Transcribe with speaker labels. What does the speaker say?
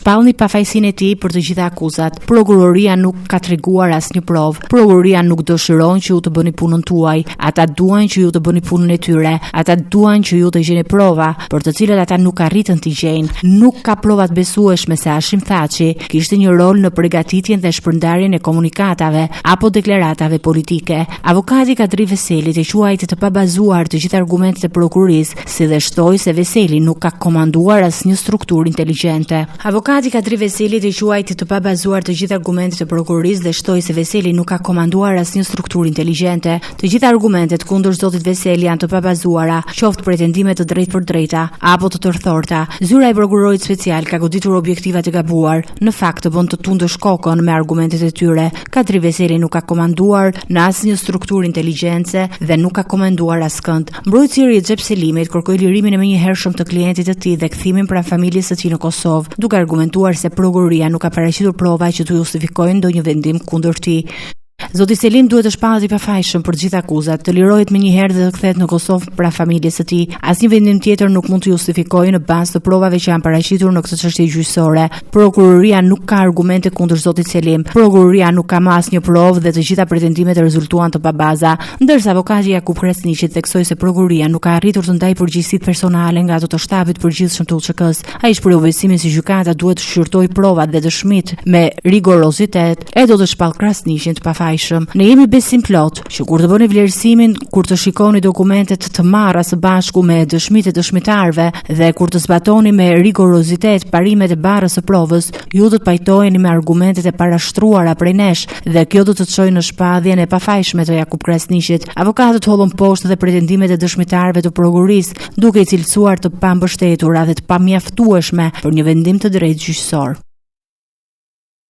Speaker 1: Shpallni pafajësinë e tij për të gjitha akuzat. Prokuroria nuk ka treguar asnjë provë. Prokuroria nuk dëshiron që ju të bëni punën tuaj. Ata duan që ju të bëni punën e tyre. Ata duan që ju të gjeni prova, për të cilat ata nuk arritën t'i gjejnë. Nuk ka prova të besueshme se Hashim Thaçi kishte një rol në përgatitjen dhe shpërndarjen e komunikatave apo deklaratave politike. Avokati Kadri Veselit e quajti të pabazuar të gjitha argumentet e prokurorisë, si dhe shtoi se Veseli nuk ka komanduar asnjë strukturë inteligjente. Avokati Kadri Veselit e quajti të pabazuar të gjitha argumentet e prokurorisë dhe shtoi se Veseli nuk ka komanduar asnjë strukturë inteligjente. Të gjitha argumentet kundër zotit Veseli janë të pabazuara, qoftë pretendime të drejtpërdrejta apo të tërthorta. Zyra e prokurorit special ka goditur objektiva të gabuar, në fakt të bën të tundësh kokën me argumentet e tyre. Kadri Veseli nuk ka komanduar në asnjë strukturë inteligjence dhe nuk ka komanduar askënd. Mbrojtësi i Xhep Selimit kërkoi lirimin e menjëhershëm të klientit të tij dhe kthimin pranë familjes së tij në Kosovë, duke argumentuar se prokuroria nuk ka paraqitur prova që të justifikojnë ndonjë vendim kundër tij. Zoti Selim duhet të shpahet i pafajshëm për të gjitha akuzat, të lirohet menjëherë dhe të kthehet në Kosovë pranë familjes së tij. Asnjë vendim tjetër nuk mund të justifikojë në bazë të provave që janë paraqitur në këtë çështje gjyqësore. Prokuroria nuk ka argumente kundër zotit Selim. Prokuroria nuk ka më asnjë provë dhe të gjitha pretendimet rezultuan të pabaza, ndërsa avokati Jakub Krasniqi theksoi se prokuroria nuk ka arritur të ndajë përgjegjësitë personale nga ato të shtabit përgjithshëm të UÇK-s. Ai shpreu besimin se gjykata duhet të shqyrtojë provat dhe dëshmitë me rigorozitet e do të shpall Krasniqin të pafajshëm. Ne jemi besim plot që kur të bëni vlerësimin, kur të shikoni dokumentet të marra së bashku me dëshmitë e dëshmitarëve dhe kur të zbatoni me rigorozitet parimet e barrës së provës, ju do të pajtoheni me argumentet e parashtruara prej nesh dhe kjo do të çojë në shpadhjen e pafajshme të Jakub Krasniqit. Avokatët hollën poshtë dhe pretendimet e dëshmitarëve të prokurorisë, duke i cilësuar të pambështetura dhe të pamjaftueshme për një vendim të drejtë gjyqësor.